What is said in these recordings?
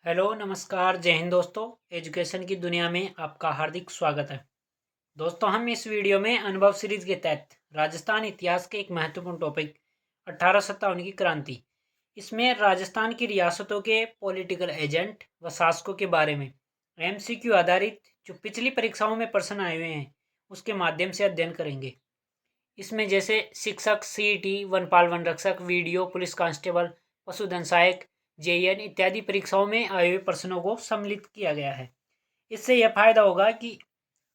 Hello नमस्कार जय हिंद दोस्तों। एजुकेशन की दुनिया में आपका हार्दिक स्वागत है। दोस्तों हम इस वीडियो में अनुभव सीरीज के तहत राजस्थान इतिहास के एक महत्वपूर्ण टॉपिक 1857 की क्रांति, इसमें राजस्थान की रियासतों के पॉलिटिकल एजेंट व शासकों के बारे में एमसीक्यू आधारित जो पिछली परीक्षाओं में प्रश्न आए हुए हैं उसके माध्यम से अध्ययन करेंगे। इसमें जैसे शिक्षक, सीईटी, वनपाल वन रक्षक, वीडियो, पुलिस कांस्टेबल, पशुधन सहायक, जेईएन इत्यादि परीक्षाओं में आए हुए प्रश्नों को सम्मिलित किया गया है। इससे यह फायदा होगा कि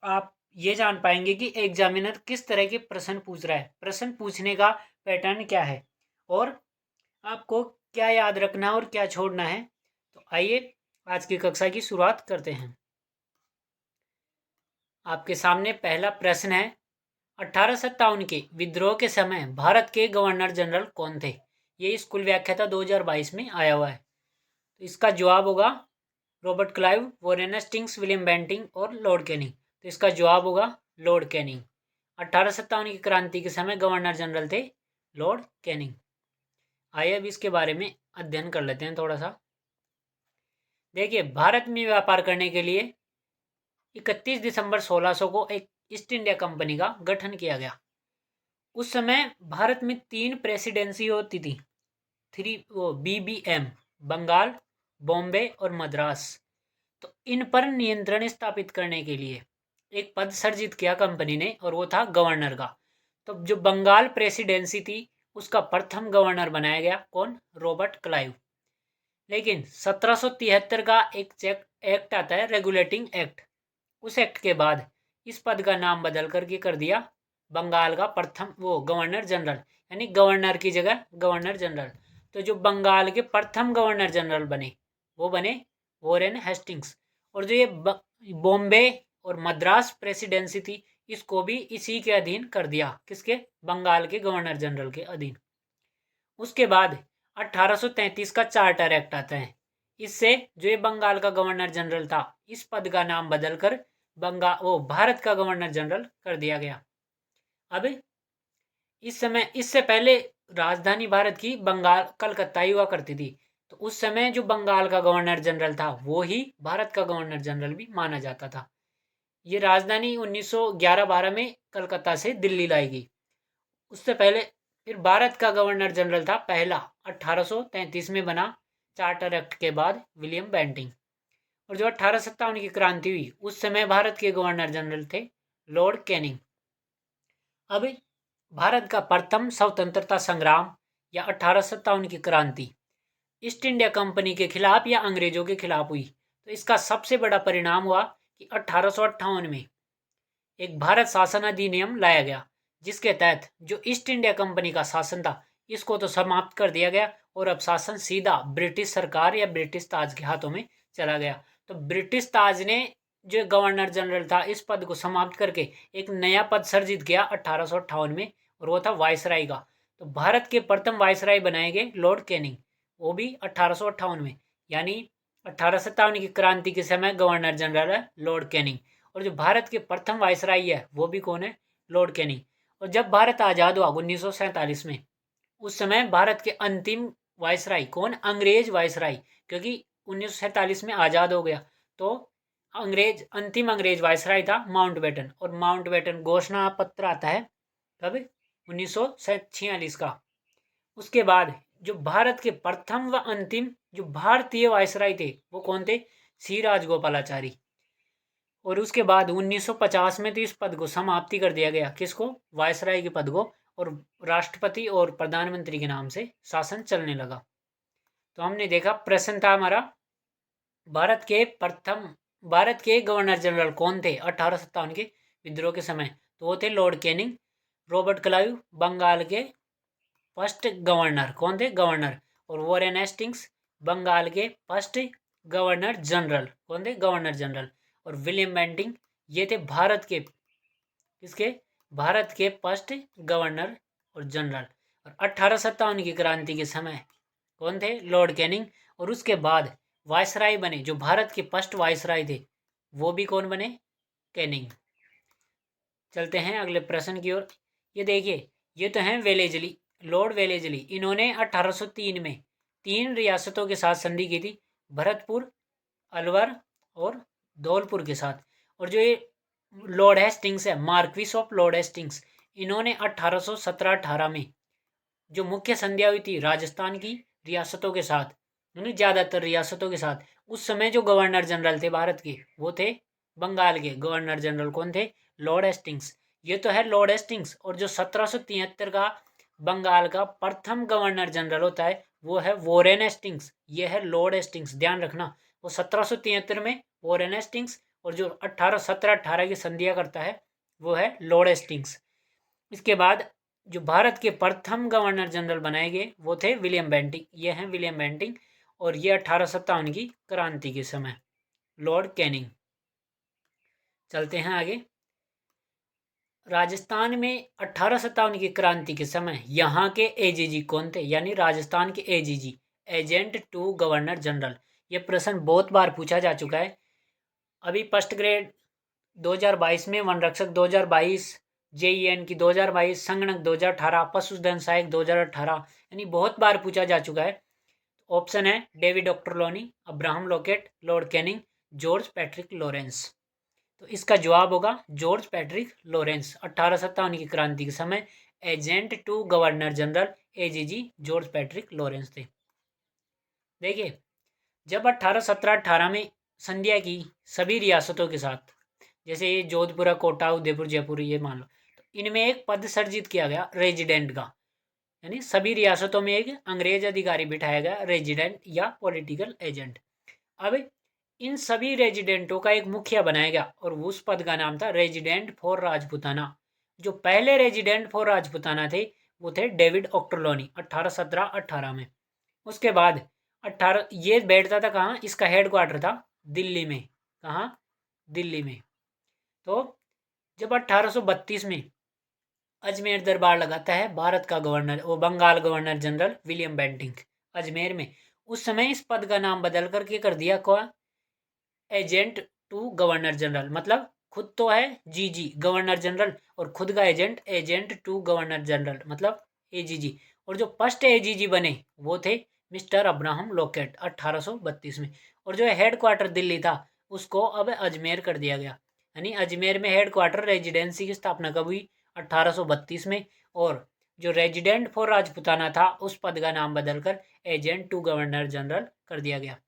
आप ये जान पाएंगे कि एग्जामिनर किस तरह के प्रश्न पूछ रहा है, प्रश्न पूछने का पैटर्न क्या है और आपको क्या याद रखना और क्या छोड़ना है। तो आइए आज की कक्षा की शुरुआत करते हैं। आपके सामने पहला प्रश्न है, 1857 के विद्रोह के समय भारत के गवर्नर जनरल कौन थे? ये स्कूल व्याख्याता 2022 में आया हुआ है। तो इसका जवाब होगा Robert Clive, Warren Hastings, William Bentinck और लॉर्ड कैनिंग। तो इसका जवाब होगा लॉर्ड कैनिंग। 1857 की क्रांति के समय गवर्नर जनरल थे लॉर्ड कैनिंग। आइए अब इसके बारे में अध्ययन कर लेते हैं थोड़ा सा। देखिए, भारत में व्यापार करने के लिए 31 दिसंबर 1600 को एक ईस्ट इंडिया कंपनी का गठन किया गया। उस समय भारत में 3 प्रेसिडेंसी होती थी, BBM, बंगाल, बॉम्बे और मद्रास। तो इन पर नियंत्रण स्थापित करने के लिए एक पद सृजित किया कंपनी ने और वो था गवर्नर का। तो जो बंगाल प्रेसिडेंसी थी उसका प्रथम गवर्नर बनाया गया, कौन? Robert Clive. लेकिन 1773 का एक एक्ट आता है, रेगुलेटिंग एक्ट। उस एक्ट के बाद इस पद का नाम बदल करके कर दिया बंगाल का प्रथम गवर्नर जनरल, यानी गवर्नर की जगह गवर्नर जनरल। तो जो बंगाल के प्रथम गवर्नर जनरल बने वो बने वॉरेन हेस्टिंग्स। और जो ये बॉम्बे और मद्रास प्रेसिडेंसी थी इसको भी इसी के अधीन कर दिया, किसके? बंगाल के गवर्नर जनरल के अधीन। उसके बाद 1833 का चार्टर एक्ट आता है। इससे जो ये बंगाल का गवर्नर जनरल था इस पद का नाम बदलकर भारत का गवर्नर जनरल कर दिया गया। अब इस समय, इससे पहले राजधानी भारत की बंगाल कलकत्ता ही हुआ करती थी। तो उस समय जो बंगाल का गवर्नर जनरल था वो ही भारत का गवर्नर जनरल भी माना जाता था। ये राजधानी 1911-12 में कलकत्ता से दिल्ली लाई गई। उससे पहले फिर भारत का गवर्नर जनरल था पहला 1833 में बना चार्टर एक्ट के बाद विलियम बेंटिंग। और जो 1857 की क्रांति हुई उस समय भारत के गवर्नर जनरल थे लॉर्ड कैनिंग। अब भारत का प्रथम स्वतंत्रता संग्राम या 1857 की क्रांति ईस्ट इंडिया कंपनी के खिलाफ या अंग्रेजों के खिलाफ हुई। तो इसका सबसे बड़ा परिणाम हुआ कि 1858 में एक भारत शासन अधिनियम लाया गया जिसके तहत जो ईस्ट इंडिया कंपनी का शासन था इसको तो समाप्त कर दिया गया और अब शासन सीधा ब्रिटिश सरकार या ब्रिटिश ताज के हाथों में चला गया। तो ब्रिटिश ताज ने जो गवर्नर जनरल था इस पद को समाप्त करके एक नया पद सृजित किया 1858 में और वो था वायसराय का। तो भारत के प्रथम वायसराय बनाए गए लॉर्ड कैनिंग, वो भी 1858 में, यानी 1857 की क्रांति के समय गवर्नर जनरल है लॉर्ड कैनिंग। और जो भारत के प्रथम वायसराय है वो भी कौन है? Lord Canning. और जब भारत आज़ाद हुआ 1947 में उस समय भारत के अंतिम वायसराय कौन? अंग्रेज वायसराय, क्योंकि 1947 में आज़ाद हो गया। तो अंतिम अंग्रेज वायसराय था माउंटबेटन। और माउंटबेटन घोषणा पत्र आता है कब? 1946 का। उसके बाद जो भारत के प्रथम व अंतिम जो भारतीय वायसराय थे वो कौन थे? सी राजगोपालाचारी। और उसके बाद 1950 में तो इस पद को समाप्ति कर दिया गया, किसको? वायसराय के पद को, और राष्ट्रपति और प्रधानमंत्री के नाम से शासन चलने लगा। तो हमने देखा प्रश्न था हमारा, भारत के गवर्नर जनरल कौन थे 1857 के विद्रोह के समय? तो वो थे Lord Canning. Robert Clive Bengal के फर्स्ट गवर्नर कौन थे? गवर्नर। और वॉरेन हेस्टिंग्स बंगाल के फर्स्ट गवर्नर जनरल कौन थे? Governor general. और विलियम बेंटिंग ये थे भारत के फर्स्ट गवर्नर और जनरल। और 1857 की क्रांति के समय कौन थे? Lord Canning. और उसके बाद वायसराय बने, जो भारत के फर्स्ट वायसराय थे वो भी कौन बने? कैनिंग। चलते हैं अगले प्रश्न की ओर। ये देखिए, ये तो हैं वेलेजली, लॉर्ड वेलेजली। इन्होंने 1803 में 3 रियासतों के साथ संधि की थी, भरतपुर, अलवर और धौलपुर के साथ। और जो ये लॉर्ड हेस्टिंग्स है, मार्क्विस ऑफ लॉर्ड हेस्टिंग्स, इन्होंने 1817-18 में जो मुख्य संधियाँ हुई थी राजस्थान की रियासतों के साथ, यानी ज़्यादातर रियासतों के साथ, उस समय जो गवर्नर जनरल थे भारत के, वो थे बंगाल के गवर्नर जनरल। कौन थे? Lord Hastings. ये तो है लॉर्ड हेस्टिंग्स। और जो 1773 का बंगाल का प्रथम गवर्नर जनरल होता है वो है वॉरेन हेस्टिंग्स। ये है लॉर्ड हेस्टिंग्स, ध्यान रखना। वो 1773 में वॉरेन हेस्टिंग्स, और जो 1817-18 की संधियाँ करता है वो है लॉर्ड हेस्टिंग्स। इसके बाद जो भारत के प्रथम गवर्नर जनरल बनाए गए वो थे विलियम बेंटिंग। ये हैं विलियम बेंटिंग, और ये 1857 की क्रांति के समय लॉर्ड कैनिंग। चलते हैं आगे। राजस्थान में 1857 की क्रांति के समय यहाँ के एजीजी कौन थे? यानी राजस्थान के AGG, agent to governor general. ये प्रश्न बहुत बार पूछा जा चुका है। अभी फर्स्ट ग्रेड 2022 में, वन रक्षक 2022, जेईएन की 2022, संगणक 2018, पशुधन सहायक 2018, यानी बहुत बार पूछा जा चुका है। ऑप्शन है David Ochterlony, Abraham locket, Lord Canning, George Patrick Lawrence. तो इसका जवाब होगा जॉर्ज पैट्रिक लॉरेंस। 1857 की क्रांति के समय agent to governor general AGG George Patrick Lawrence थे। देखिए, जब 1817-18 में संधियाँ की सभी रियासतों के साथ, जैसे ये जोधपुर, कोटा, उदयपुर, जयपुर, ये मान लो, तो इनमें एक पद सर्जित किया गया रेजिडेंट का, यानी सभी रियासतों में एक अंग्रेज अधिकारी बिठाया गया, रेजिडेंट या पॉलिटिकल एजेंट। अब इन सभी रेजिडेंटों का एक मुखिया बनाया गया, और उस पद का नाम था रेजिडेंट फॉर राजपुताना। जो पहले रेजिडेंट फॉर राजपुताना थे वो थे डेविड ऑक्टरलोनी 1817-18 में। उसके बाद 18 ये बैठता था कहाँ? इसका हेडक्वार्टर था दिल्ली में। कहाँ? दिल्ली में। तो जब 1832 में अजमेर दरबार लगाता है भारत का गवर्नर, वो Bengal governor general William Bentinck Ajmer में, उस समय इस पद का नाम बदल करके कर दिया क्या? Agent to governor general. मतलब खुद तो है जीजी गवर्नर जनरल, और खुद का agent agent to governor general, मतलब एजीजी। और जो फर्स्ट एजीजी बने वो थे मिस्टर अब्राहम लॉकेट 1832 में। और जो हेड क्वार्टर दिल्ली था उसको अब अजमेर कर दिया गया, यानी अजमेर में हेड क्वार्टर रेजिडेंसी की स्थापना कब हुई? 1832 में। और जो रेजिडेंट फॉर राजपुताना था उस पद का नाम बदलकर एजेंट टू गवर्नर जनरल कर दिया गया।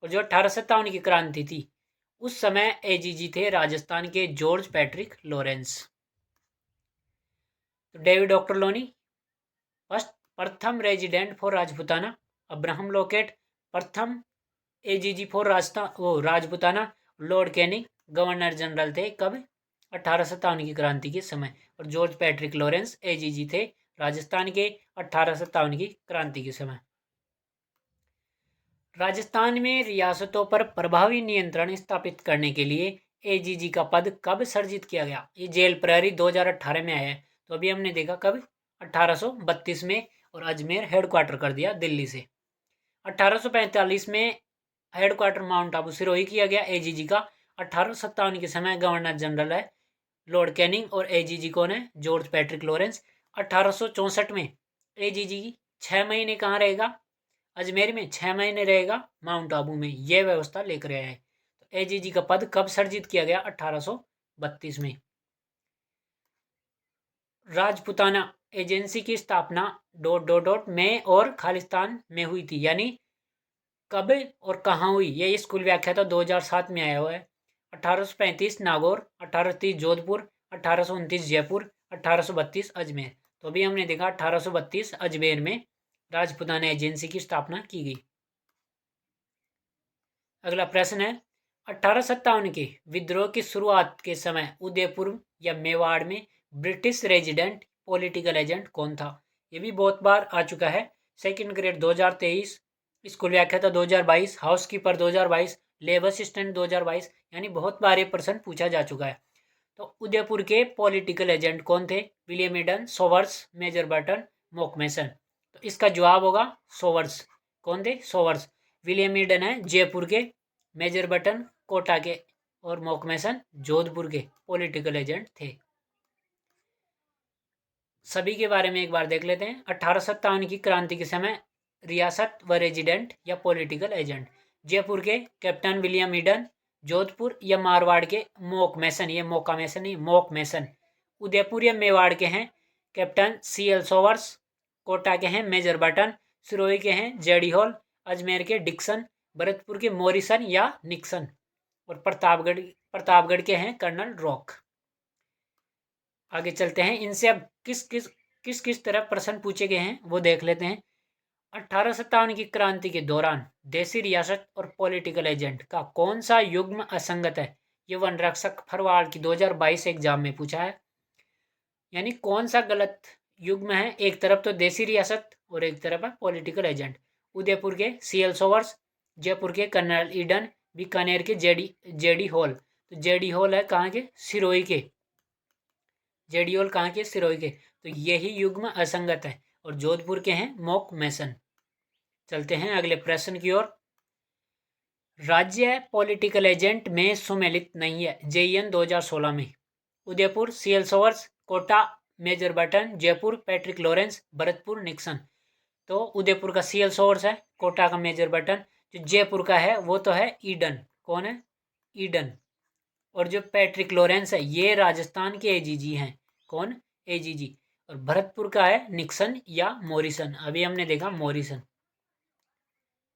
और जो 1857 की क्रांति थी उस समय एजीजी थे राजस्थान के जॉर्ज पैट्रिक लॉरेंस। तो डेविड ऑक्टरलोनी फर्स्ट प्रथम resident for Rajputana, Abraham Lockett प्रथम AGG for Rajputana, Lord Canning governor general थे कब? 1857 की क्रांति के समय। और जॉर्ज पैट्रिक लॉरेंस एजीजी थे राजस्थान के 1857 की क्रांति के समय। राजस्थान में रियासतों पर प्रभावी नियंत्रण स्थापित करने के लिए एजीजी का पद कब सर्जित किया गया? ये जेल प्रहरी 2018 में आया है। तो अभी हमने देखा कब? 1832 में, और अजमेर हेडक्वार्टर कर दिया दिल्ली से। 1845 में हेडक्वार्टर माउंट आबू सिरोही किया गया एजीजी का। 1857 के समय गवर्नर जनरल है लॉर्ड कैनिंग, और एजीजी कौन है? George Patrick Lawrence. 1864 में एजीजी 6 महीने कहाँ रहेगा? अजमेर में। 6 महीने रहेगा माउंट आबू में। यह व्यवस्था लेकर आया है। तो एजीजी का पद कब सर्जित किया गया? 1832 में। राजपुताना एजेंसी की स्थापना ... में और खालिस्तान में हुई थी, यानी कब और कहाँ हुई? ये स्कूल व्याख्या तो 2007 में आया हुआ है। 1835 नागौर, 1830 जोधपुर, 1829 जयपुर, 1832 अजमेर। तो अभी हमने देखा 1832 अजमेर में राजपुताना एजेंसी की स्थापना की गई। अगला प्रश्न है 1857 के विद्रोह की शुरुआत के समय उदयपुर या मेवाड़ में ब्रिटिश रेजिडेंट पॉलिटिकल एजेंट कौन था? ये भी बहुत बार आ चुका है। सेकंड ग्रेड 2023, स्कूल व्याख्या 2022, हाउसकीपर 2022, लेबर असिस्टेंट 2022, यानी बहुत बार ये प्रश्न पूछा जा चुका है। तो उदयपुर के पॉलिटिकल एजेंट कौन थे? William Eden, Sowers, major Burton, Monck Mason. तो इसका जवाब होगा सोवर्स। कौन थे? सोवर्स। विलियम ईडन है जयपुर के, मेजर बटन कोटा के, और मोकमेसन जोधपुर के पॉलिटिकल एजेंट थे। सभी के बारे में एक बार देख लेते हैं। 1857 की क्रांति के समय रियासत व रेजिडेंट या पॉलिटिकल एजेंट। जयपुर के कैप्टन विलियम ईडन, जोधपुर या मारवाड़ के मोक मैसन, ये मौका मैसन नहीं मोक मैसन, उदयपुर या मेवाड़ के हैं कैप्टन CL सोवर्स, कोटा के हैं मेजर बटन, सिरोही के हैं जेडी हॉल, अजमेर के डिक्सन, भरतपुर के मॉरिसन या निक्सन और प्रतापगढ़ के हैं कर्नल रॉक। आगे चलते हैं, इनसे अब किस किस तरह प्रश्न पूछे गए हैं वो देख लेते हैं। 1857 की क्रांति के दौरान देसी रियासत और पॉलिटिकल एजेंट का कौन सा युग्म असंगत है? ये वन रक्षक फरवाल की 2022 एग्जाम में पूछा है। यानी कौन सा गलत युग्म है? एक तरफ तो देसी रियासत और एक तरफ है पॉलिटिकल एजेंट। उदयपुर के CL सोवर्स, जयपुर के कर्नल ईडन, बीकानेर के जेडी हॉल। तो जेडी हॉल है कहाँ के? सिरोही के। जेडी हॉल कहाँ के? सिरोही के। तो यही युग्म असंगत है। और जोधपुर के हैं मोक मैसन। चलते हैं अगले प्रश्न की ओर। राज्य पॉलिटिकल एजेंट में सुमेलित नहीं है JEN 2016 में। Udaipur CL Sowers, Kota major Burton, Jaipur Patrick Lawrence, Bharatpur Nixon. तो उदयपुर का CL सोवर्स है, कोटा का मेजर बटन, जो जयपुर का है वो तो है ईडन। कौन है? ईडन। और जो पैट्रिक लॉरेंस है ये राजस्थान के AGG हैं। कौन? AGG। और भरतपुर का है निक्सन या मॉरिसन। अभी हमने देखा मॉरिसन।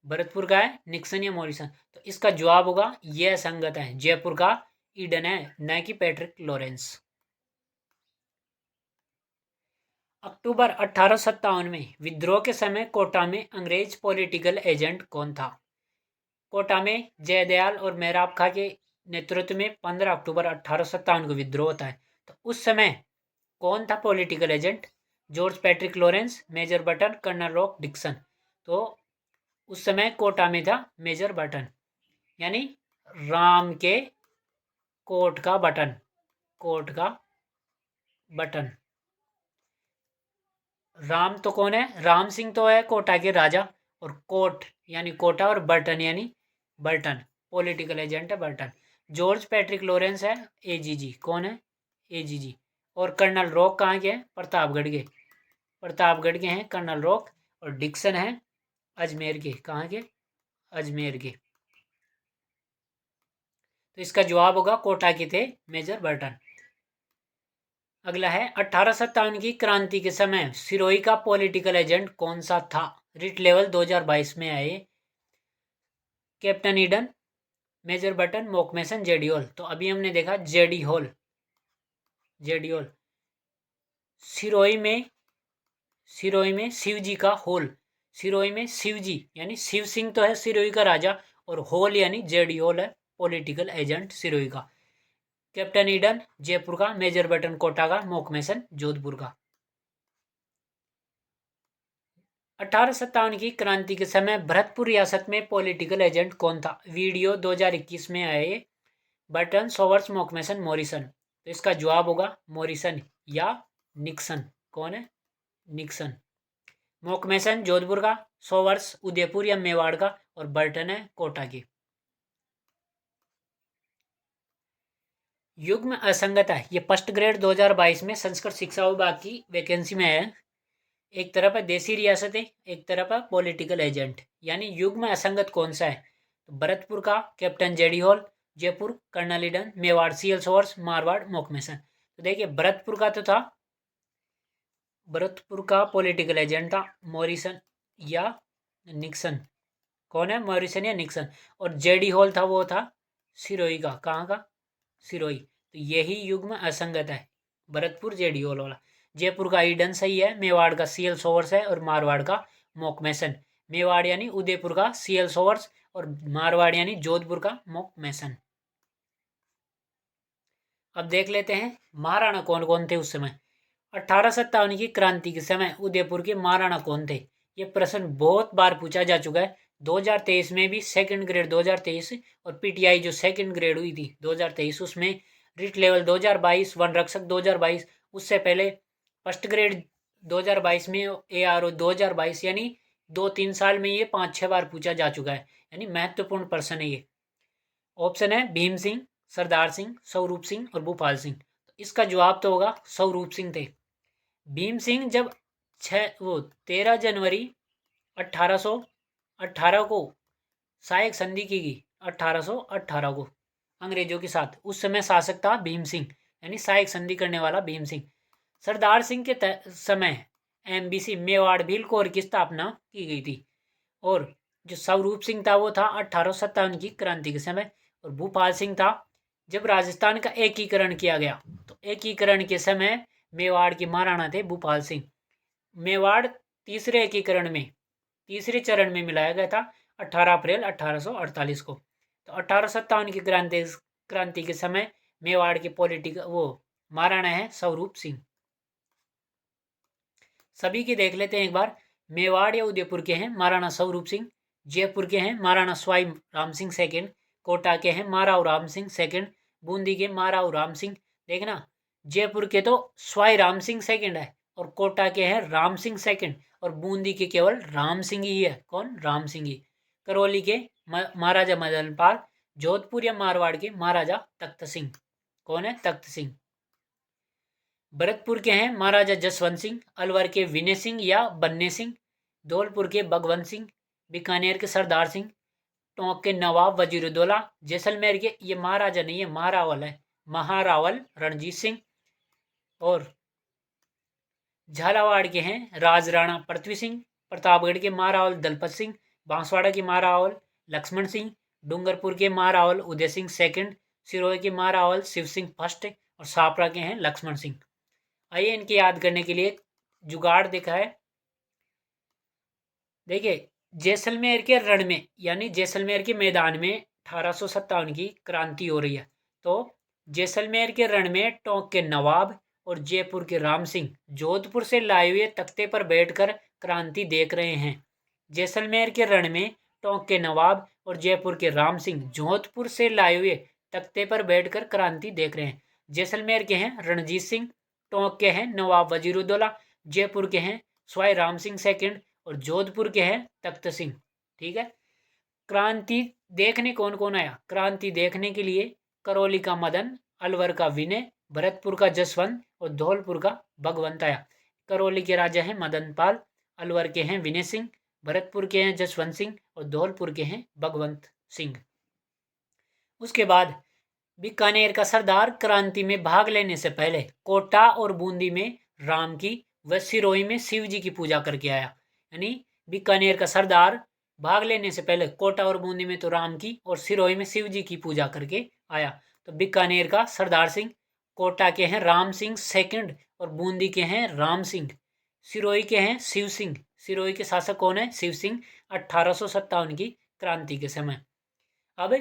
भरतपुर का है निक्सन या मॉरिसन। तो इसका जवाब होगा ये असंगत है, जयपुर का ईडन है, न कि पैट्रिक लॉरेंस। अक्टूबर 1857 में विद्रोह के समय कोटा में अंग्रेज पॉलिटिकल एजेंट कौन था? कोटा में जयदयाल और मेहराब खां के नेतृत्व में 15 अक्टूबर 1857 को विद्रोह होता है। तो उस समय कौन था political agent? George Patrick Lawrence, major Burton, colonel Rock, Dixon. तो उस समय कोटा में था मेजर बटन, यानी राम के कोट का बटन। कोट का बटन। राम तो कौन है? राम सिंह तो है कोटा के राजा। और कोट यानी कोटा और बटन यानी बर्टन, पॉलिटिकल एजेंट है बर्टन। जॉर्ज पैट्रिक लॉरेंस है AGG। कौन है? AGG। और कर्नल रॉक कहाँ के हैं? प्रतापगढ़ के। प्रतापगढ़ के हैं कर्नल रॉक। और डिक्सन है अजमेर के। कहाँ के? अजमेर के। तो इसका जवाब होगा कोटा के थे मेजर बर्टन। अगला है 1857 की क्रांति के समय सिरोही का पॉलिटिकल एजेंट कौन सा था? रिट लेवल 2022 में आए। Captain Eden, major Burton, Monck Mason, JD Hall. तो अभी हमने देखा JD Hall. JD Hall. Sirohi में शिवजी का हॉल। सिरोही में शिवजी यानी शिव सिंह तो है सिरोही का राजा, और हॉल यानी जेडी हॉल है पॉलिटिकल एजेंट सिरोही का। कैप्टन ईडन जयपुर का, मेजर बटन कोटा का, मोकमेसन जोधपुर का। 1857 की क्रांति के समय भरतपुर रियासत में पॉलिटिकल एजेंट कौन था? वीडियो 2021 में आए। Burton, Sowers, Monck Mason, Morrison. तो इसका जवाब होगा मॉरिसन या निक्सन। कौन है? निक्सन। मोकमेसन जोधपुर का, सोवर्स उदयपुर या मेवाड़ का, और बर्टन है कोटा की। युग्म असंगत है, ये फर्स्ट ग्रेड 2022 में संस्कृत शिक्षा विभाग की वैकेंसी में है। एक तरफ है देसी रियासतें, एक तरफ है पॉलिटिकल एजेंट, यानी युग्म असंगत कौन सा है? तो भरतपुर का captain JD Hall, Jaipur colonel Eden, Mewar CL Sowers, Marwar Monck Mason. तो देखिए भरतपुर का तो था, भरतपुर का पॉलिटिकल एजेंट था मॉरिसन या निक्सन। कौन है? मॉरिसन या निक्सन। और जेडी हॉल था वो था सिरोही का। कहाँ का? सिरोही। तो यही युग्म असंगत है, भरतपुर जेडी हॉल वाला। जयपुर का ईडन सही है, मेवाड़ का CL सोवर्स है, और मारवाड़ का मोकमेसन। मेवाड़ यानी उदयपुर का CL सोवर्स, और मारवाड़ यानी जोधपुर का मोकमेसन। अब देख लेते हैं महाराणा कौन कौन थे उस समय। 1857 की क्रांति के समय उदयपुर के महाराणा कौन थे? ये प्रश्न बहुत बार पूछा जा चुका है। 2023 में भी सेकंड ग्रेड 2023 और PTI जो सेकंड ग्रेड हुई थी 2023 उसमें रिट लेवल 2022, वन रक्षक 2022, उससे पहले फर्स्ट ग्रेड 2022 में ARO 2022, यानी 2-3 साल में ये 5-6 बार पूछा जा चुका है, यानी महत्वपूर्ण प्रश्न है ये। ऑप्शन है भीम सिंह, सरदार सिंह, स्वरूप सिंह और भूपाल सिंह। तो इसका जवाब तो होगा स्वरूप सिंह थे। भीम सिंह जब 13 जनवरी 1818 को सहायक संधि की गई 1818 को अंग्रेजों के साथ। उस समय शासक था भीम सिंह, यानी सहायक संधि करने वाला भीम सिंह। सरदार सिंह के समय एमबीसी मेवाड़ भील कोर की स्थापना की गई थी। और जो स्वरूप सिंह था वो था 1857 की क्रांति के समय। और भूपाल सिंह था जब राजस्थान का एकीकरण किया गया। तो एकीकरण के समय मेवाड़ के महाराणा थे भूपाल सिंह। मेवाड़ तीसरे एकीकरण में, तीसरे चरण में मिलाया गया था 18 अप्रैल 1848 को। तो 1857 की क्रांति के समय मेवाड़ के पॉलिटिकल वो महाराणा है स्वरूप सिंह। सभी के देख लेते हैं एक बार। मेवाड़ या उदयपुर के हैं महाराणा स्वरूप सिंह, जयपुर के हैं महाराणा स्वाई राम सिंह सेकंड, कोटा के हैं महाराव राम सिंह सेकंड, बूंदी के महाराव राम सिंह। देखना, जयपुर के तो स्वाई राम सिंह सेकंड है और कोटा के हैं राम सिंह सेकंड, और बूंदी के केवल राम सिंह ही है। कौन? राम सिंह ही। करौली के महाराजा मदन पाल, जोधपुर या मारवाड़ के महाराजा तख्त सिंह। कौन है? तख्त सिंह। भरतपुर के हैं महाराजा जसवंत सिंह, अलवर के विनय सिंह या बन्ने सिंह, धौलपुर के भगवंत सिंह, बीकानेर के सरदार सिंह, टोंक के नवाब वजीरुद्दौला, जैसलमेर के ये महाराजा नहीं है, महारावल है, महारावल रणजीत सिंह। और झालावाड़ के हैं राजराणा पृथ्वी सिंह, प्रतापगढ़ के महारावल दलपत सिंह, बांसवाड़ा के महारावल लक्ष्मण सिंह, डूंगरपुर के महारावल उदय सिंह सेकंड, सिरोही के महारावल शिव सिंह फर्स्ट, और सापरा के हैं लक्ष्मण सिंह। आइए इनके याद करने के लिए जुगाड़ देखा है। देखिए, जैसलमेर के रण में यानी जैसलमेर के मैदान में 1857 की क्रांति हो रही है। तो जैसलमेर के रण में टोंक के नवाब और जयपुर के राम सिंह जोधपुर से लाए हुए तख्ते पर बैठकर क्रांति देख रहे हैं। जैसलमेर के रण में टोंक के नवाब और जयपुर के राम सिंह जोधपुर से लाए हुए तख्ते पर बैठकर क्रांति देख रहे हैं। जैसलमेर के हैं रणजीत सिंह, टोंक के हैं नवाब वजीरुद्दौला, जयपुर के हैं स्वाई राम सिंह सेकंड, और जोधपुर के हैं तख्त सिंह। ठीक है। क्रांति देखने कौन कौन आया? क्रांति देखने के लिए करौली का मदन, अलवर का विनय, भरतपुर का जसवंत और धौलपुर का भगवंत आया। करौली के राजा हैं मदन पाल, अलवर के हैं विनय सिंह, भरतपुर के हैं जसवंत सिंह और धौलपुर के हैं भगवंत सिंह। उसके बाद बीकानेर का सरदार क्रांति में भाग लेने से पहले कोटा और बूंदी में राम की व सिरोही में शिव जी की पूजा करके आया। यानी बीकानेर का सरदार भाग लेने से पहले कोटा और बूंदी में तो राम की और सिरोही में शिव जी की पूजा करके आया। तो बीकानेर का सरदार सिंह, कोटा के हैं राम सिंह सेकंड और बूंदी के हैं राम सिंह, सिरोही के हैं शिव सिंह। सिरोही के शासक कौन है? शिव सिंह, 1857 की क्रांति के समय। अब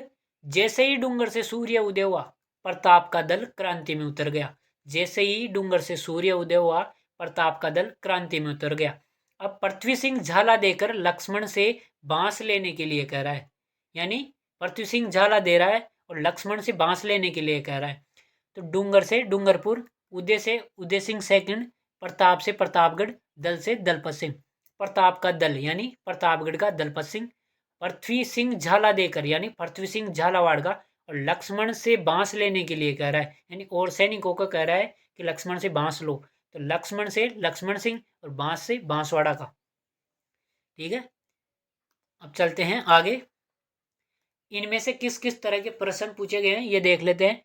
जैसे ही डूंगर से सूर्य उदय हुआ, प्रताप का दल क्रांति में उतर गया। जैसे ही डूंगर से सूर्य उदय हुआ, प्रताप का दल क्रांति में उतर गया। अब पृथ्वी सिंह झाला देकर लक्ष्मण से बांस लेने के लिए कह रहा है। यानी पृथ्वी सिंह झाला दे रहा है और लक्ष्मण से बांस लेने के लिए कह रहा है। तो डूंगर से डूंगरपुर, उदय से उदय सिंह सेकंड, प्रताप से प्रतापगढ़, दल से दलपत सिंह। प्रताप का दल यानी प्रतापगढ़ का दलपत सिंह, पृथ्वी सिंह झाला देकर यानी पृथ्वी सिंह झालावाड़ का, और लक्ष्मण से बांस लेने के लिए कह रहा है। यानी और सैनिकों को कह रहा है कि लक्ष्मण से बांस लो। तो लक्ष्मण से लक्ष्मण सिंह और बांस से बांसवाड़ा का। ठीक है। अब चलते हैं आगे। इनमें से किस किस तरह के प्रश्न पूछे गए हैं ये देख लेते हैं।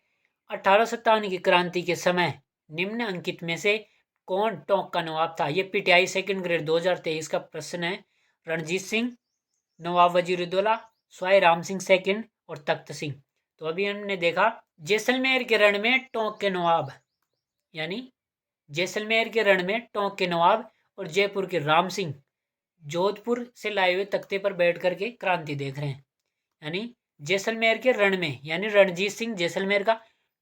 1857 की क्रांति के समय निम्न अंकित में से कौन टोंक का नवाब था? ये पीटीआई सेकंड ग्रेड 2023 का प्रश्न है। रणजीत सिंह, नवाब वजीरुद्दौला, स्वाई राम सिंह सेकंड और तख्त सिंह। तो अभी हमने देखा जैसलमेर के रण में टोंक के नवाब, यानी जैसलमेर के रण में टोंक के नवाब और जयपुर के राम सिंह जोधपुर से लाए हुए तख्ते पर बैठ करके क्रांति देख रहे हैं। यानी जैसलमेर के रण में यानी रणजीत सिंह जैसलमेर का,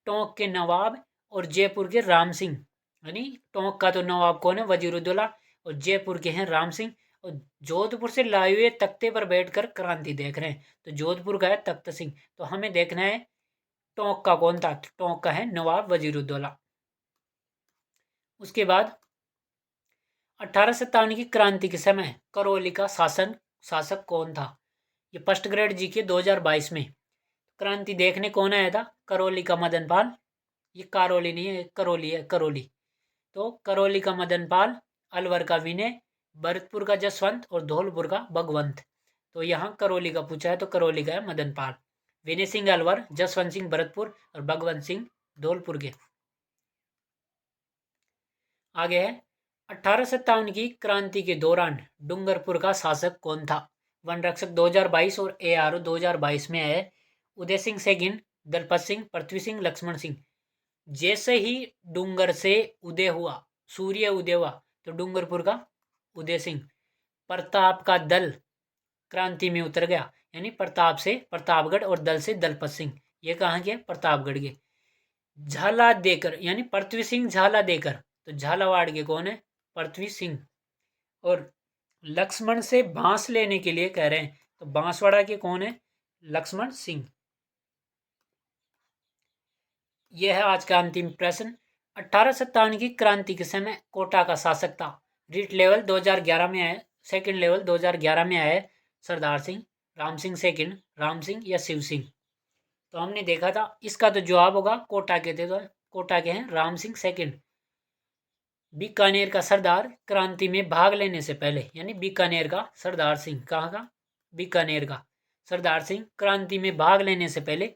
टोंक के नवाब और जयपुर के राम सिंह। यानी टोंक का तो नवाब कौन है? वजीरुद्दौला, और जयपुर के हैं राम सिंह, और जोधपुर से लाए हुए तख्ते पर बैठकर क्रांति देख रहे हैं। तो जोधपुर का है तख्त सिंह। तो हमें देखना है टोंक का कौन था? टोंक का है नवाब वजीरुद्दौला। उसके बाद 1857 की क्रांति के समय करौली का शासक कौन था? ये फर्स्ट ग्रेड जी के 2022 में क्रांति देखने कौन आया था? करौली का मदन पाल। ये करौली नहीं है, करौली है, करौली। तो करौली का मदन पाल, अलवर का विनय, भरतपुर का जसवंत और धौलपुर का भगवंत। तो यहाँ करौली का पूछा है, तो करौली का है मदन पाल। विनय सिंह अलवर, जसवंत सिंह भरतपुर और भगवंत सिंह धौलपुर के। आगे है 1857 की क्रांति के दौरान डूंगरपुर का शासक कौन था? वन रक्षक 2022 और ARO 2022 में है उदय सिंह सेगिन, दलपत सिंह, पृथ्वी सिंह, लक्ष्मण सिंह। जैसे ही डूंगर से उदय हुआ, सूर्य उदय हुआ, तो डूंगरपुर का उदय सिंह। प्रताप का दल क्रांति में उतर गया, यानी प्रताप से प्रतापगढ़ और दल से दलपत सिंह। ये कहाँ के? प्रतापगढ़ के। झाला देकर यानी पृथ्वी सिंह झाला देकर, तो झालावाड़ के कौन है? पृथ्वी सिंह। और लक्ष्मण से बांस लेने के लिए कह रहे हैं, तो बांसवाड़ा के कौन है? लक्ष्मण सिंह। यह है आज का अंतिम प्रश्न। 1857 की क्रांति के समय कोटा का शासक था। रीट लेवल 2011 में आया, सेकंड लेवल 2011 में आया सरदार सिंह, राम सिंह सेकंड, राम सिंह या शिव सिंह। तो हमने देखा था इसका तो जवाब होगा कोटा के थे, तो कोटा के हैं राम सिंह सेकंड। बीकानेर का सरदार क्रांति में भाग लेने से पहले, यानी बीकानेर का सरदार सिंह, कहाँ का? बीकानेर का सरदार सिंह क्रांति में भाग लेने से पहले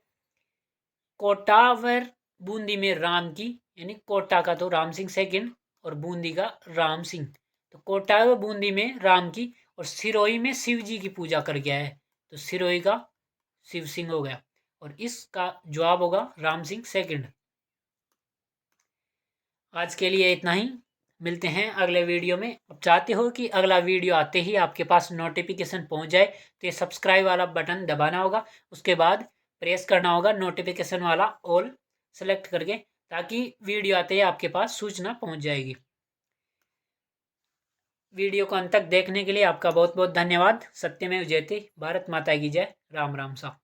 कोटा व बूंदी में राम की, यानी कोटा का तो राम सिंह सेकंड और बूंदी का राम सिंह। तो कोटा व बूंदी में राम की और सिरोही में शिव जी की पूजा कर गया है, तो सिरोही का शिव सिंह हो गया। और इसका जवाब होगा राम सिंह सेकंड। आज के लिए इतना ही, मिलते हैं अगले वीडियो में। अब चाहते हो कि अगला वीडियो आते ही आपके पास नोटिफिकेशन पहुंच जाए, तो ये सब्सक्राइब वाला बटन दबाना होगा, उसके बाद प्रेस करना होगा नोटिफिकेशन वाला ऑल सेलेक्ट करके, ताकि वीडियो आते ही आपके पास सूचना पहुंच जाएगी। वीडियो को अंत तक देखने के लिए आपका बहुत बहुत धन्यवाद। सत्यमेव जयते। भारत माता की जय। राम राम सा।